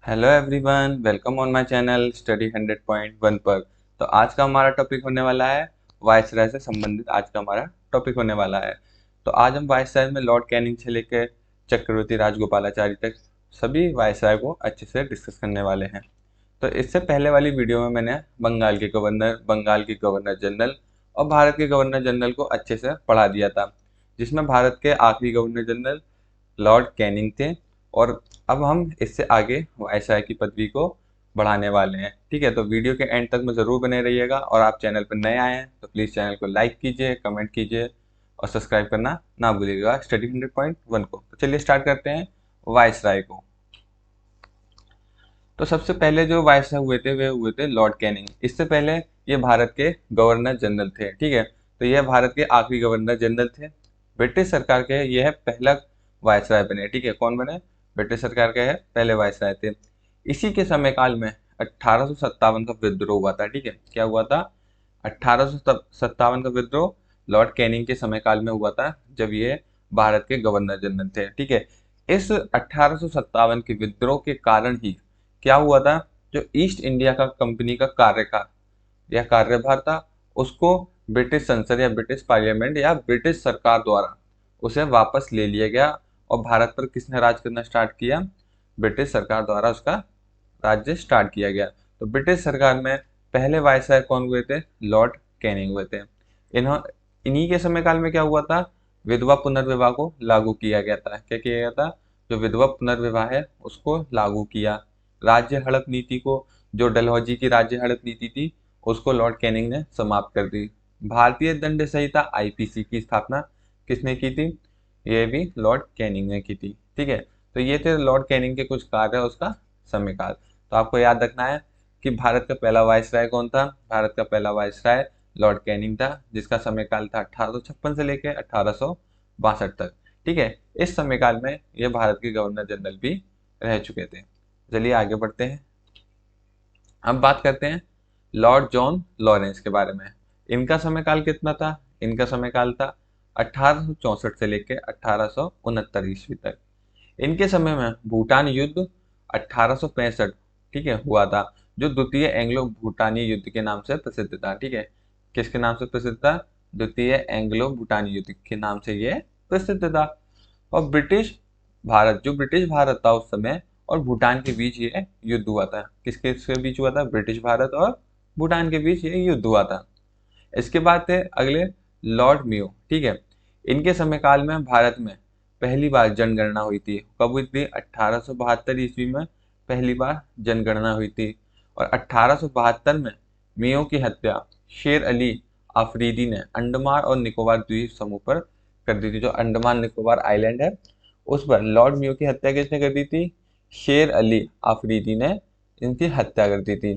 Hello everyone, welcome on my channel study 100.1 पर। तो आज का हमारा टॉपिक होने वाला है वायसराय से संबंधित। आज का हमारा टॉपिक होने वाला है। तो आज हम वायसराय में लॉर्ड कैनिंग से लेकर चक्रवर्ती राजगोपालाचारी तक सभी वायसराय को अच्छे से डिस्कस करने वाले हैं। तो इससे पहले वाली वीडियो में मैंने बंगाल के गवर्नर, बंगाल के गवर्नर जनरल और भारत के गवर्नर जनरल को अच्छे से पढ़ा दिया था, जिसमें भारत के आखिरी गवर्नर जनरल लॉर्ड कैनिंग थे। और अब हम इससे आगे वायसराय की पदवी को बढ़ाने वाले हैं। ठीक है, तो वीडियो के एंड तक में ज़रूर बने रहिएगा। और आप चैनल पर नए आए हैं तो प्लीज़ चैनल को लाइक कीजिए, कमेंट कीजिए और सब्सक्राइब करना ना भूलिएगा स्टडी 100.1 को। तो चलिए स्टार्ट करते हैं वायसराय को। तो सबसे पहले जो वायसराय हुए थे वे हुए थे लॉर्ड कैनिंग। इससे पहले ये भारत के गवर्नर जनरल थे। ठीक है, तो यह भारत के आखिरी गवर्नर जनरल थे। ब्रिटिश सरकार के यह पहला वायसराय बने। ठीक है, कौन बने? ब्रिटिश सरकार के है पहले वायसराय थे। इसी के समय काल में 1857 का विद्रोह हुआ था। ठीक है, क्या हुआ था? 1857 का विद्रोह लॉर्ड कैनिंग के समय काल में हुआ था, जब ये भारत के गवर्नर जनरल थे। ठीक है, इस 1857 के विद्रोह के कारण ही क्या हुआ था, जो ईस्ट इंडिया का कंपनी का कार्यकाल या कार्यभार था, उसको ब्रिटिश संसद या ब्रिटिश पार्लियामेंट या ब्रिटिश सरकार द्वारा उसे वापस ले लिया गया। और भारत पर किसने राज करना स्टार्ट किया? ब्रिटिश सरकार द्वारा उसका राज्य स्टार्ट किया गया। तो ब्रिटिश सरकार में पहले वायसराय कौन हुए थे? लॉर्ड कैनिंग हुए थे। इन्हीं के समय काल में क्या हुआ था? विधवा पुनर्विवाह को लागू किया गया था। क्या किया गया था? जो विधवा पुनर्विवाह है उसको लागू किया। राज्य हड़प नीति को, जो डलहौजी की राज्य हड़प नीति थी, उसको लॉर्ड कैनिंग ने समाप्त कर दी। भारतीय दंड संहिता आईपीसी की स्थापना किसने की थी? ये भी लॉर्ड कैनिंग ने की थी। ठीक है, तो ये थे लॉर्ड कैनिंग के कुछ कार्य, उसका समयकाल। तो आपको याद रखना है कि भारत का पहला वायसराय कौन था? भारत का पहला वायसराय लॉर्ड कैनिंग था, जिसका समयकाल था 1856 से लेकर 1862 तक। ठीक है, इस समयकाल में ये भारत के गवर्नर जनरल भी रह चुके थे। चलिए आगे बढ़ते हैं। अब बात करते हैं लॉर्ड जॉन लॉरेंस के बारे में। इनका समयकाल कितना था? इनका समयकाल था 1864 से लेकर 1869 ईस्वी तक। इनके समय में भूटान युद्ध 1865, ठीक है, हुआ था, जो द्वितीय एंग्लो भूटानी युद्ध के नाम से प्रसिद्ध था। ठीक है, किसके नाम से प्रसिद्ध था? द्वितीय एंग्लो भूटानी युद्ध के नाम से ये प्रसिद्ध था। और ब्रिटिश भारत था उस समय और भूटान के बीच ये युद्ध हुआ था। किसके इसके बीच हुआ था? ब्रिटिश भारत और भूटान के बीच ये युद्ध हुआ था। इसके बाद थे अगले लॉर्ड मियो। ठीक है, इनके समय काल में भारत में पहली बार जनगणना हुई थी। कब हुई थी? 1872 ईस्वी में पहली बार जनगणना हुई थी। और 1872 में मियो की हत्या शेर अली अफरीदी ने अंडमान और निकोबार द्वीप समूह पर कर दी थी। जो अंडमान निकोबार आइलैंड है, उस पर लॉर्ड मियो की हत्या किसने कर दी थी? शेर अली अफरीदी ने इनकी हत्या कर दी थी।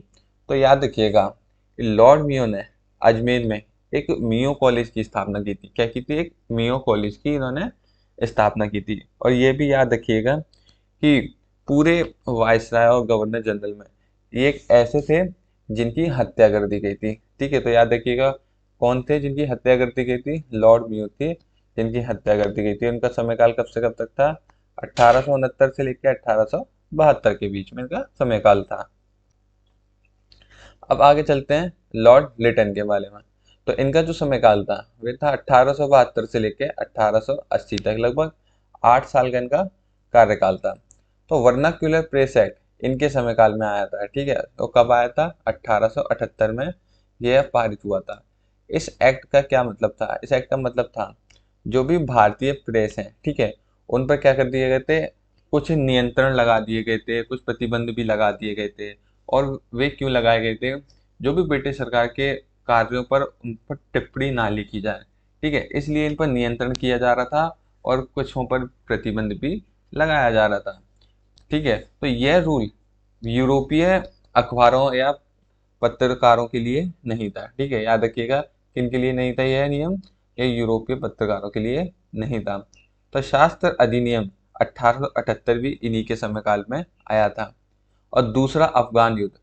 तो याद रखिएगा, लॉर्ड मियो ने अजमेर में एक मियो कॉलेज की स्थापना की थी। क्या की थी? एक मियो कॉलेज की इन्होंने स्थापना की थी। और ये भी याद रखिएगा कि पूरे वायसराय और गवर्नर जनरल में ये एक ऐसे थे जिनकी हत्या कर दी गई थी। ठीक है, तो याद रखिएगा कौन थे जिनकी हत्या कर दी गई थी? लॉर्ड मियो थे जिनकी हत्या कर दी गई थी। उनका समयकाल कब से कब तक था? 1869 से लेकर 1872 के बीच में इनका समयकाल था। अब आगे चलते हैं लॉर्ड लिटन के बारे में। तो इनका जो समयकाल था वह था 1872 से लेकर 1880 तक, लगभग 8 साल का इनका कार्यकाल था। तो वर्नाक्यूलर प्रेस एक्ट इनके समयकाल में आया था। ठीक है, तो कब आया था? 1878 में यह पारित हुआ था। इस एक्ट का क्या मतलब था? इस एक्ट का मतलब था जो भी भारतीय प्रेस हैं, ठीक है, उन पर क्या कर दिए गए थे? कुछ नियंत्रण लगा दिए गए थे, कुछ प्रतिबंध भी लगा दिए गए थे। और वे क्यों लगाए गए थे? जो भी ब्रिटिश सरकार के कार्यों पर उन पर टिप्पणी ना लिखी जाए। ठीक है, इसलिए इन पर नियंत्रण किया जा रहा था और कुछों पर प्रतिबंध भी लगाया जा रहा था। ठीक है, तो यह रूल यूरोपीय अखबारों या पत्रकारों के लिए नहीं था। ठीक है, याद रखिएगा किन के लिए नहीं था यह नियम? यह यूरोपीय पत्रकारों के लिए नहीं था। तो शास्त्र अधिनियम 1878 भी इन्हीं के समयकाल में आया था। और दूसरा अफगान युद्ध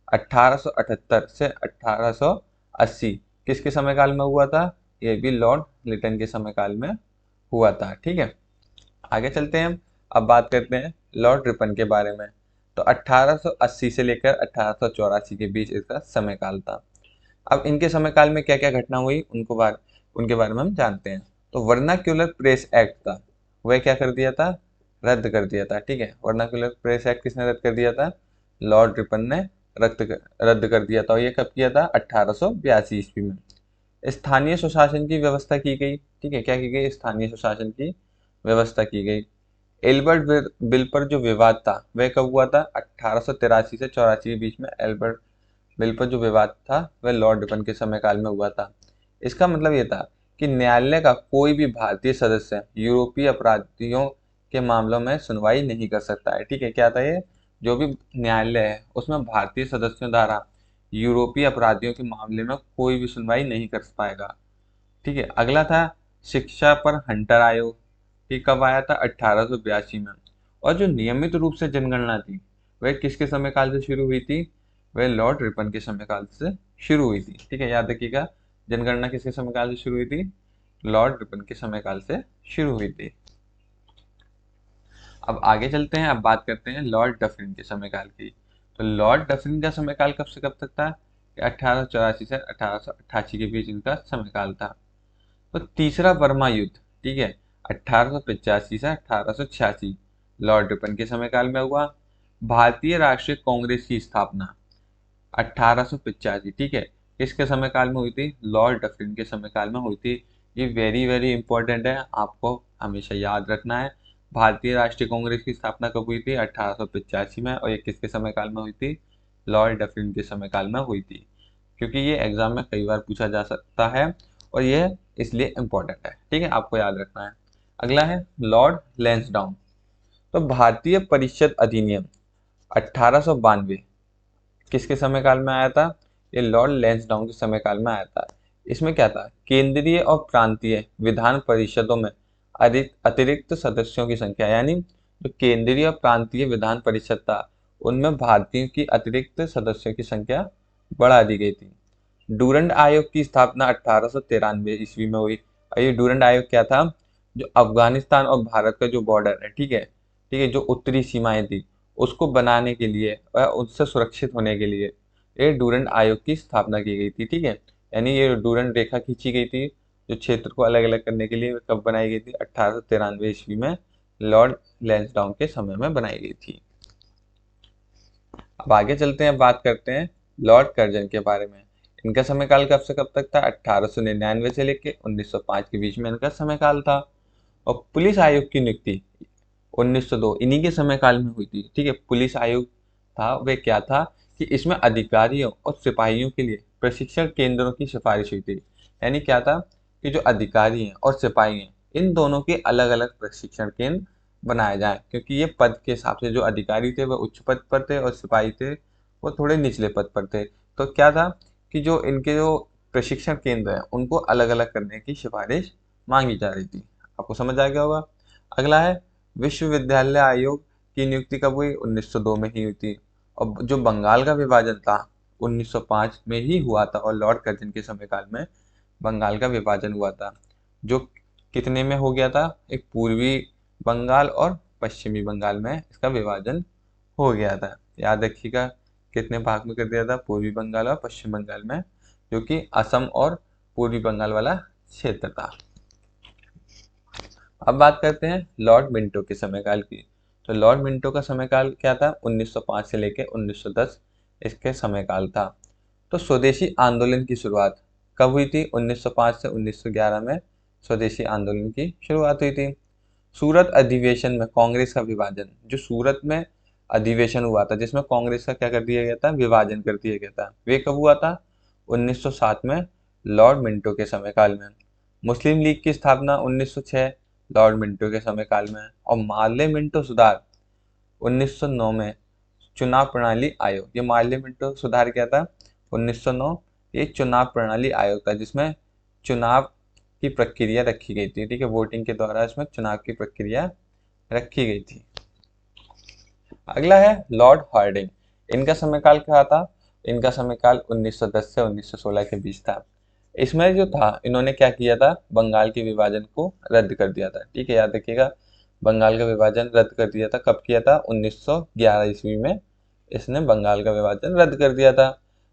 1878 से 1880 किसके समयकाल में हुआ था? यह भी लॉर्ड लिटन के समयकाल में हुआ था। ठीक है, आगे चलते हैं हम। अब बात करते हैं लॉर्ड रिपन के बारे में। तो 1880 से लेकर 1884 के बीच इसका समय काल था। अब इनके समय काल में क्या क्या घटना हुई उनके बारे में हम जानते हैं। तो वर्नाक्यूलर प्रेस एक्ट था, वह क्या कर दिया था, रद्द कर दिया था। ठीक है, वर्नाक्यूलर प्रेस एक्ट किसने रद्द कर दिया था, लॉर्ड रिपन ने रद्द कर दिया था। और ये कब किया था, 1882 ईस्वी में। स्थानीय स्वशासन की व्यवस्था की गई। ठीक है, क्या की गई, स्थानीय स्वशासन की व्यवस्था की गई। एल्बर्ट बिल पर जो विवाद था वह कब हुआ था, 1883 से 84 के बीच में एल्बर्ट बिल पर जो विवाद था वह लॉर्ड रिपन के समय काल में हुआ था। इसका मतलब ये था कि न्यायालय का कोई भी भारतीय सदस्य यूरोपीय अपराधियों के मामलों में सुनवाई नहीं कर सकता है। ठीक है, क्या था ये, जो भी न्यायालय है उसमें भारतीय सदस्यों द्वारा यूरोपीय अपराधियों के मामले में कोई भी सुनवाई नहीं कर पाएगा। ठीक है, अगला था शिक्षा पर हंटर आयोग। ये कब आया था, 1882 में। और जो नियमित रूप से जनगणना थी वह किसके समय काल से शुरू हुई थी, वह लॉर्ड रिपन के समय काल से शुरू हुई थी। ठीक है, याद रखिएगा, जनगणना किसके समय काल से शुरू हुई थी, लॉर्ड रिपन के समय काल से शुरू हुई थी। अब आगे चलते हैं, अब बात करते हैं लॉर्ड डफरिन के समय काल की। तो लॉर्ड डफरिन का समय काल कब से कब तक था, 1884 से 1888 के बीच इनका समय काल था। तो तीसरा बर्मा युद्ध, ठीक है, 1885 से 1886 लॉर्ड रिपन के समय काल में हुआ। भारतीय राष्ट्रीय कांग्रेस की स्थापना 1885, ठीक है, किसके समय काल में हुई थी, लॉर्ड डफरिन के समय काल में हुई थी। ये वेरी वेरी इंपॉर्टेंट है, आपको हमेशा याद रखना है। भारतीय राष्ट्रीय कांग्रेस की स्थापना कब हुई थी, 1885 में, और ये किसके समय काल में हुई थी, लॉर्ड डफरिन के समय काल में हुई थी। क्योंकि ये एग्जाम में कई बार पूछा जा सकता है और ये इसलिए इम्पोर्टेंट है। ठीक है, आपको याद रखना है। अगला है लॉर्ड लैंसडाउन। तो भारतीय परिषद अधिनियम 1892 किसके समय काल में आया था, ये लॉर्ड लैंसडाउन के समय काल में आया था। इसमें क्या था, केंद्रीय और प्रांतीय विधान परिषदों में अतिरिक्त सदस्यों की संख्या, यानी जो केंद्रीय और प्रांतीय विधान परिषद था उनमें भारतीयों की अतिरिक्त सदस्यों की संख्या बढ़ा दी गई थी। डूरंड आयोग की स्थापना 1893 ईस्वी में हुई। और ये डूरंड आयोग क्या था, जो अफगानिस्तान और भारत का जो बॉर्डर है, ठीक है, जो उत्तरी सीमाएं थी उसको बनाने के लिए और उससे सुरक्षित होने के लिए ये डूरंड आयोग की स्थापना की गई थी। ठीक है, यानी ये डूरंड रेखा खींची गई थी जो क्षेत्र को अलग अलग करने के लिए, कब बनाई गई थी, 1893 ईस्वी में लॉर्ड लैंसडाउन के समय में बनाई गई थी। अब आगे चलते हैं, बात करते हैं लॉर्ड कर्जन के बारे में। इनका समय काल कब से कब तक था, 1899 से लेकर 1905 के बीच में इनका समय काल था। और पुलिस आयोग की नियुक्ति 1902 इन्हीं के समय काल में हुई थी। ठीक है, पुलिस आयोग था वह क्या था कि इसमें अधिकारियों और सिपाहियों के लिए प्रशिक्षण केंद्रों की सिफारिश हुई थी। यानी क्या था कि जो अधिकारी हैं और सिपाही हैं इन दोनों के अलग अलग प्रशिक्षण केंद्र बनाए जाएं, क्योंकि ये पद के हिसाब से जो अधिकारी थे वह उच्च पद पर थे और सिपाही थे वो थोड़े निचले पद पर थे। तो क्या था कि जो इनके जो प्रशिक्षण केंद्र हैं उनको अलग अलग करने की सिफारिश मांगी जा रही थी। आपको समझ आ गया होगा। अगला है विश्वविद्यालय आयोग की नियुक्ति कब हुई, 1902 में ही हुई थी। और जो बंगाल का विभाजन था 1905 में ही हुआ था और लॉर्ड कर्जन के समय काल में बंगाल का विभाजन हुआ था, जो कितने में हो गया था, एक पूर्वी बंगाल और पश्चिमी बंगाल में इसका विभाजन हो गया था। याद रखिएगा कितने भाग में कर दिया था, पूर्वी बंगाल और पश्चिम बंगाल में, जो कि असम और पूर्वी बंगाल वाला क्षेत्र था। अब बात करते हैं लॉर्ड मिंटो के समय काल की। तो लॉर्ड मिंटो का समय काल क्या था, 1905 से लेकर 1910 इसके समय काल था। तो स्वदेशी आंदोलन की शुरुआत कब हुई थी, 1905 से 1911 में स्वदेशी आंदोलन की शुरुआत हुई थी। सूरत अधिवेशन में कांग्रेस का विभाजन, जो सूरत में अधिवेशन हुआ था जिसमें कांग्रेस का क्या कर दिया गया था, विभाजन कर दिया गया था, वे कब हुआ था, 1907 में लॉर्ड मिंटो के समय काल में। मुस्लिम लीग की स्थापना 1906 लॉर्ड मिंटो के समय काल में। और मार्ले मिंटो सुधार 1909 में। चुनाव प्रणाली आयोग, ये मार्ले मिंटो सुधार क्या था, 1909, ये चुनाव प्रणाली आयोग था जिसमें चुनाव की प्रक्रिया रखी गई थी। ठीक है, वोटिंग के द्वारा इसमें चुनाव की प्रक्रिया रखी गई थी। अगला है लॉर्ड हार्डिंग। इनका समय काल क्या था, इनका समय काल 1910 से 1916 के बीच था। इसमें जो था इन्होंने क्या किया था, बंगाल के विभाजन को रद्द कर दिया था। ठीक है, याद रखिएगा बंगाल का विभाजन रद्द कर दिया था। कब किया था? 1911 ईस्वी में इसने बंगाल का विभाजन रद्द कर दिया था।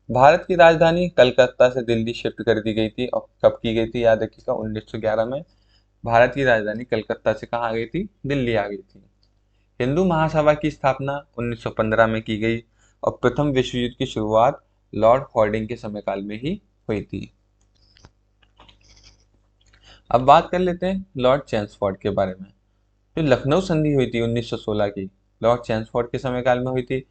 भारत की राजधानी कलकत्ता से दिल्ली शिफ्ट कर दी गई थी। और कब की गई थी? याद रखिएगा, 1911 में भारत की राजधानी कलकत्ता से कहाँ आ गई थी? दिल्ली आ गई थी। हिंदू महासभा की स्थापना 1915 में की गई और प्रथम विश्व युद्ध की शुरुआत लॉर्ड हॉर्डिंग के समयकाल में ही हुई थी। अब बात कर लेते हैं लॉर्ड चैम्सफोर्ड के बारे में। जो लखनऊ संधि हुई थी 1916 की, लॉर्ड चैम्सफोर्ड के समयकाल में हुई थी।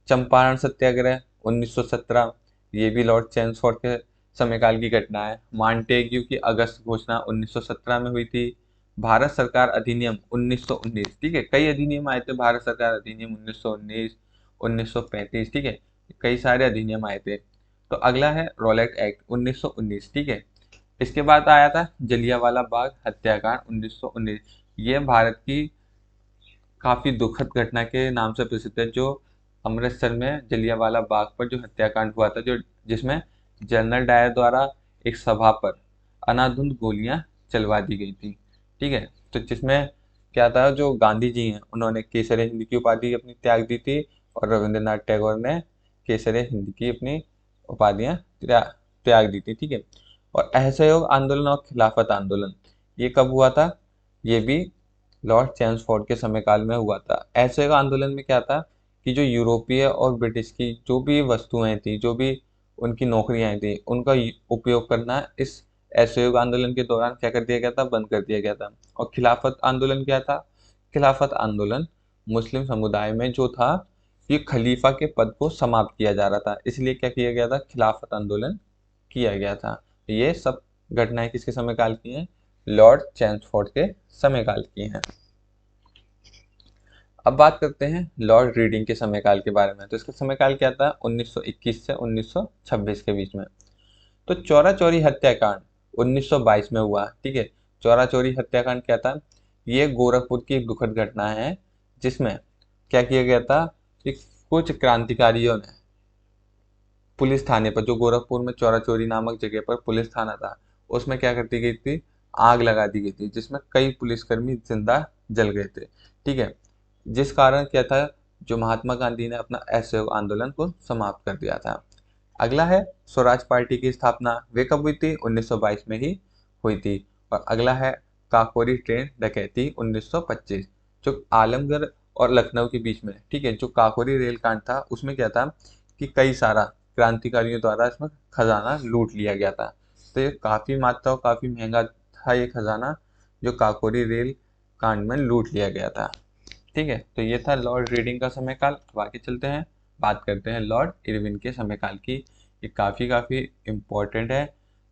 चंपारण सत्याग्रह 1917, ये भी लॉर्ड चैम्सफोर्ड के समयकाल की घटना है। मॉन्टेग्यू की अगस्त घोषणा 1917 में हुई थी। भारत सरकार अधिनियम 1919, ठीक है, कई अधिनियम आए थे। भारत सरकार अधिनियम 1919, 1935, ठीक है, कई सारे अधिनियम आए थे। तो अगला है रॉलेट एक्ट 1919, ठीक है। इसके बाद आया था जलियांवाला बाग हत्याकांड 1919। ये भारत की काफी दुखद घटना के नाम से प्रसिद्ध है, जो अमृतसर में जलियांवाला बाग पर जो हत्याकांड हुआ था, जो जिसमें जनरल डायर द्वारा एक सभा पर अनाधुंध गोलियां चलवा दी गई थी, ठीक है। तो जिसमें क्या था, जो गांधी जी हैं उन्होंने केसर हिंद की उपाधि अपनी त्याग दी थी और रविंद्रनाथ टैगोर ने केसर हिंद की अपनी उपाधियां त्याग दी थी, ठीक है। और असहयोग आंदोलन और खिलाफत आंदोलन, ये कब हुआ था? ये भी लॉर्ड चैम्सफोर्ड के समयकाल में हुआ था। असहयोग आंदोलन में क्या था कि जो यूरोपीय और ब्रिटिश की जो भी वस्तुएं थी, जो भी उनकी नौकरियां थी, उनका उपयोग करना इस असहयोग आंदोलन के दौरान क्या कर दिया गया था? बंद कर दिया गया था। और खिलाफत आंदोलन क्या था? खिलाफत आंदोलन मुस्लिम समुदाय में जो था, ये खलीफा के पद को समाप्त किया जा रहा था, इसलिए क्या किया गया था? खिलाफत आंदोलन किया गया था। ये सब घटनाएं किसके समयकाल की हैं? लॉर्ड चैम्सफोर्ड के समयकाल की हैं। अब बात करते हैं लॉर्ड रीडिंग के समयकाल के बारे में। तो इसका समयकाल क्या था? 1921 से 1926 के बीच में। तो चौरा चौरी हत्याकांड 1922 में हुआ, ठीक है। चौरा चौरी हत्याकांड क्या था? ये गोरखपुर की एक दुखद घटना है, जिसमें क्या किया गया था कि कुछ क्रांतिकारियों ने पुलिस थाने पर, जो गोरखपुर में चौरा चौरी नामक जगह पर पुलिस थाना था, उसमें क्या कर दी गई थी? आग लगा दी गई थी, जिसमें कई पुलिसकर्मी जिंदा जल गए थे, ठीक है। जिस कारण क्या था, जो महात्मा गांधी ने अपना असहयोग आंदोलन को समाप्त कर दिया था। अगला है स्वराज पार्टी की स्थापना, वे कब हुई थी? 1922 में ही हुई थी। और अगला है काकोरी ट्रेन डकैती 1925, जो आलमगढ़ और लखनऊ के बीच में, ठीक है। जो काकोरी रेल कांड था, उसमें क्या था कि कई सारा क्रांतिकारियों द्वारा इसमें खजाना लूट लिया गया था। तो ये काफी मात्रा और काफी महंगा था ये खजाना, जो काकोरी रेल कांड में लूट लिया गया था, ठीक है। तो ये था लॉर्ड रीडिंग का समयकाल। अब आगे चलते हैं, बात करते हैं लॉर्ड इरविन के समयकाल की। ये काफ़ी इम्पोर्टेंट है।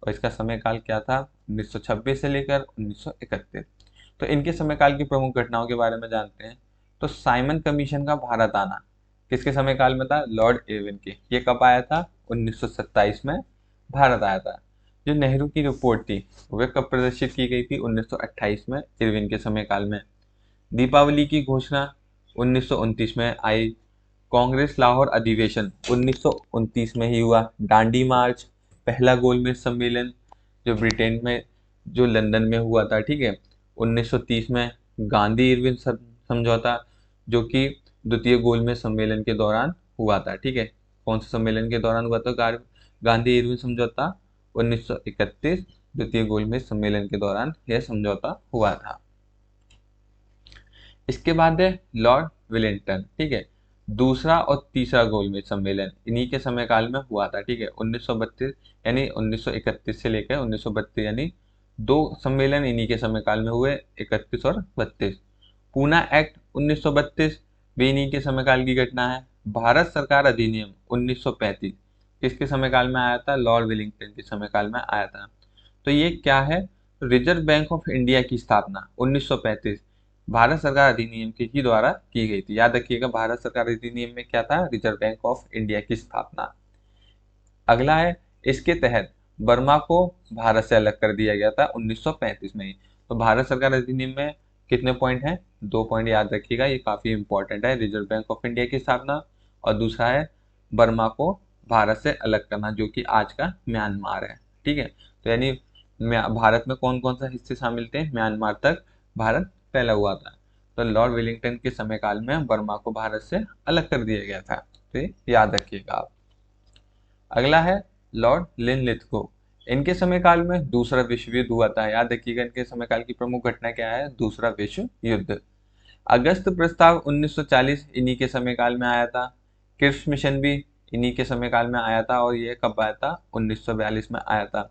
और इसका समयकाल क्या था? 1926 से लेकर 1931। तो इनके समयकाल की प्रमुख घटनाओं के बारे में जानते हैं। तो साइमन कमीशन का भारत आना किसके समयकाल में था? लॉर्ड इरविन के। ये कब आया था? 1927 में भारत आया था। जो नेहरू की रिपोर्ट थी, वह कब प्रदर्शित की गई थी? 1928 में इरविन के समयकाल में। दीपावली की घोषणा 1929 में आई। कांग्रेस लाहौर अधिवेशन 1929 में ही हुआ। दांडी मार्च, पहला गोलमेज सम्मेलन जो ब्रिटेन में, जो लंदन में हुआ था, ठीक है, 1930 में। गांधी इरविन समझौता, जो कि द्वितीय गोलमेज सम्मेलन के दौरान हुआ था, ठीक है। कौन से सम्मेलन के दौरान हुआ था गांधी इरविन समझौता? 1931 द्वितीय गोलमेज सम्मेलन के दौरान यह समझौता हुआ था। इसके बाद है लॉर्ड विलिंगटन, ठीक है। दूसरा और तीसरा गोलमेज सम्मेलन इन्हीं के समयकाल में हुआ था, ठीक है। 1932 यानी 1931 से लेकर 1932, यानी दो सम्मेलन इन्हीं के समयकाल में हुए, 31 और 32। पूना एक्ट 1932 भी इन्हीं के समयकाल की घटना है। भारत सरकार अधिनियम 1935 किसके समयकाल में आया था? लॉर्ड विलिंगटन के समयकाल में आया था। तो ये क्या है? रिजर्व बैंक ऑफ इंडिया की स्थापना 1935 भारत सरकार अधिनियम के ही द्वारा की गई थी। याद रखिएगा, भारत सरकार अधिनियम में क्या था? रिजर्व बैंक ऑफ इंडिया की स्थापना। अगला है, इसके तहत बर्मा को भारत से अलग कर दिया गया था 1935 में ही। तो भारत सरकार अधिनियम में कितने पॉइंट हैं? 2 पॉइंट याद रखिएगा, ये काफी इंपॉर्टेंट है। रिजर्व बैंक ऑफ इंडिया की स्थापना और दूसरा है बर्मा को भारत से अलग करना, जो कि आज का म्यांमार है, ठीक है। तो यानी भारत में कौन कौन सा हिस्से शामिल थे? म्यांमार तक भारत फैला हुआ था। तो लॉर्ड वेलिंगटन के समयकाल में बर्मा को भारत से अलग कर दिया गया था, तो ये याद रखिएगा आप। अगला है लॉर्ड लिनलिथगो। इनके समयकाल में दूसरा विश्व युद्ध हुआ था। याद रखिएगा इनके समयकाल की प्रमुख घटना क्या है, दूसरा विश्व युद्ध। अगस्त प्रस्ताव 1940 इन्हीं के समयकाल में आया था। क्रिप्स मिशन भी इन्हीं के समयकाल में आया था, और ये कब आया था, 1942 में आया था।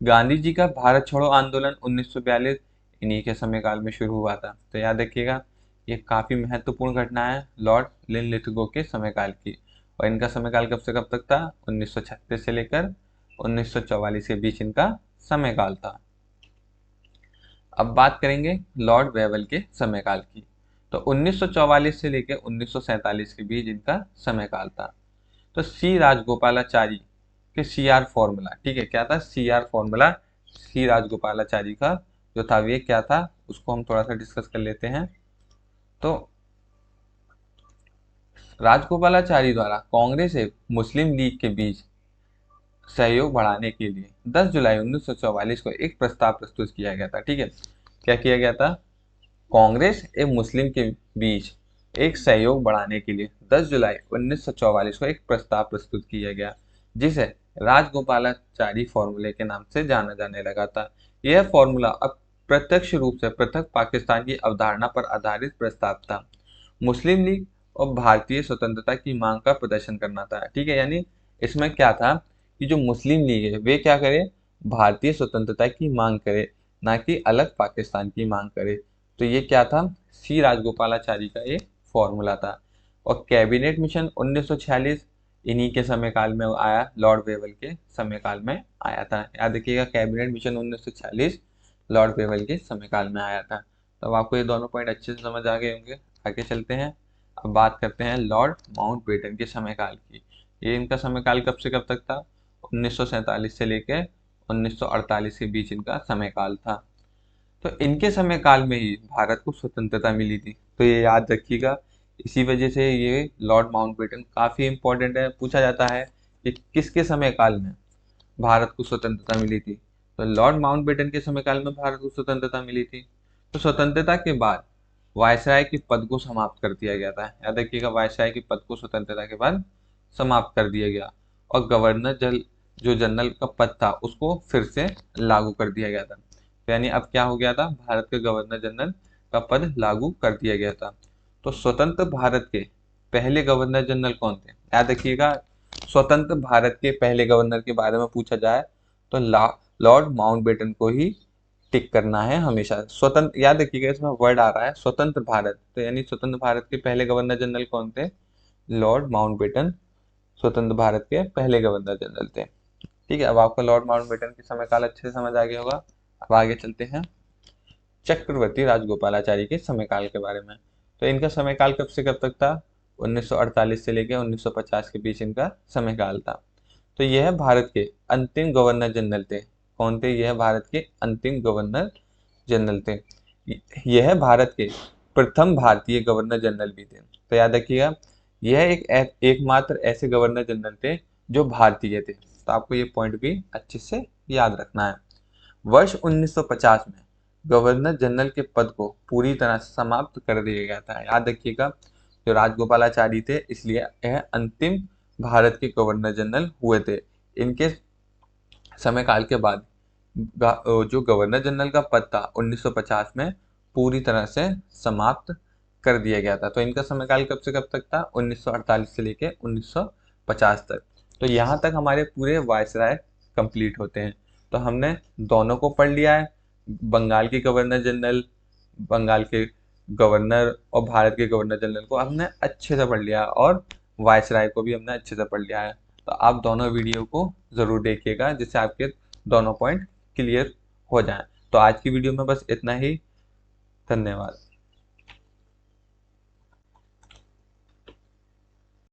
गांधी जी का भारत छोड़ो आंदोलन 1942 इन्हीं के समयकाल में शुरू हुआ था। तो याद रखिएगा ये काफी महत्वपूर्ण घटना है लॉर्ड लिनलिथगो के समयकाल की। और इनका समयकाल कब से कब तक था, 1936 से लेकर 1944 के बीच इनका समयकाल था। अब बात करेंगे लॉर्ड वेवल के समयकाल की। तो 1944 से लेकर 1947 के बीच इनका समयकाल था। तो सी राजगोपालाचारी के सीआर फॉर्मूला, ठीक है, क्या था सीआर फॉर्मूला, सी राजगोपालाचारी का जो था वे क्या था, उसको हम थोड़ा सा डिस्कस कर लेते हैं। तो राजगोपालाचारी द्वारा कांग्रेस एवं मुस्लिम लीग के बीच सहयोग बढ़ाने के लिए 10 जुलाई 1944 को एक प्रस्ताव प्रस्तुत किया गया था। ठीक है, क्या किया गया था, कांग्रेस एवं मुस्लिम के बीच एक सहयोग बढ़ाने के लिए 10 जुलाई 1944 को एक प्रस्ताव प्रस्तुत किया गया, जिसे राजगोपालाचारी फॉर्मूले के नाम से जाना जाने लगा था। यह फॉर्मूला अप्रत्यक्ष रूप से पृथक पाकिस्तान की अवधारणा पर आधारित प्रस्ताव था। मुस्लिम लीग और भारतीय स्वतंत्रता की मांग का प्रदर्शन करना था। ठीक है, यानी इसमें क्या था कि जो मुस्लिम लीग है वे क्या करे, भारतीय स्वतंत्रता की मांग करे, ना कि अलग पाकिस्तान की मांग करे। तो ये क्या था, सी राजगोपालाचारी का ये फॉर्मूला था। और कैबिनेट मिशन 1946 इन्हीं के समयकाल में आया, लॉर्ड वेवल के समयकाल में आया था। याद रखिएगा कैबिनेट मिशन 1946 लॉर्ड वेवल के समयकाल में आया था। तो अब आपको ये दोनों पॉइंट अच्छे से समझ आ गए होंगे। आगे चलते हैं, अब बात करते हैं लॉर्ड माउंटबेटन के समयकाल की। ये इनका समयकाल कब से कब तक था, 1947 से लेकर 1948 के बीच इनका समयकाल था। तो इनके समयकाल में ही भारत को स्वतंत्रता मिली थी। तो ये याद रखिएगा, इसी वजह से ये लॉर्ड माउंटबेटन काफी इंपॉर्टेंट है। पूछा जाता है कि किसके समयकाल में भारत को स्वतंत्रता मिली थी, तो लॉर्ड माउंटबेटन के समयकाल में भारत को स्वतंत्रता मिली थी। तो स्वतंत्रता के बाद वायसराय के पद को समाप्त कर दिया गया था। याद रखिएगा वायसराय के पद को स्वतंत्रता के बाद समाप्त कर दिया गया, और गवर्नर जो जनरल का पद था उसको फिर से लागू कर दिया गया था। यानी अब क्या हो गया था, भारत के गवर्नर जनरल का पद लागू कर दिया गया था। तो स्वतंत्र भारत के पहले गवर्नर जनरल कौन थे, याद रखिएगा स्वतंत्र भारत के पहले गवर्नर के बारे में पूछा जाए तो लॉर्ड माउंटबेटन को ही टिक करना है हमेशा। स्वतंत्र, याद रखिएगा इसमें वर्ड आ रहा है स्वतंत्र भारत, तो यानी स्वतंत्र भारत के पहले गवर्नर जनरल कौन थे, लॉर्ड माउंटबेटन स्वतंत्र भारत के पहले गवर्नर जनरल थे। ठीक है, अब आपको लॉर्ड माउंटबेटन की समयकाल अच्छे से समझ आ गया होगा। अब आगे चलते हैं चक्रवर्ती राजगोपालाचारी के समयकाल के बारे में। तो इनका समयकाल कब से कब तक था, 1948 से लेकर 1950 के बीच इनका समयकाल था। तो यह भारत के अंतिम गवर्नर जनरल थे। कौन थे, यह भारत के अंतिम गवर्नर जनरल थे। यह भारत के प्रथम भारतीय गवर्नर जनरल भी थे। तो याद रखिएगा यह एकमात्र ऐसे गवर्नर जनरल थे जो भारतीय थे। तो आपको ये पॉइंट भी अच्छे से याद रखना है। वर्ष 1950 में गवर्नर जनरल के पद को पूरी तरह से समाप्त कर दिया गया था। याद रखिएगा जो राजगोपालाचारी थे इसलिए यह अंतिम भारत के गवर्नर जनरल हुए थे। इनके समयकाल के बाद जो गवर्नर जनरल का पद था 1950 में पूरी तरह से समाप्त कर दिया गया था। तो इनका समयकाल कब से कब तक था, 1948 से लेकर 1950 तक। तो यहाँ तक हमारे पूरे वायसराय कंप्लीट होते हैं। तो हमने दोनों को पढ़ लिया है, बंगाल के गवर्नर जनरल, बंगाल के गवर्नर और भारत के गवर्नर जनरल को हमने अच्छे से पढ़ लिया, और वायसराय को भी हमने अच्छे से पढ़ लिया है। तो आप दोनों वीडियो को ज़रूर देखिएगा जिससे आपके दोनों पॉइंट क्लियर हो जाएं। तो आज की वीडियो में बस इतना ही। धन्यवाद।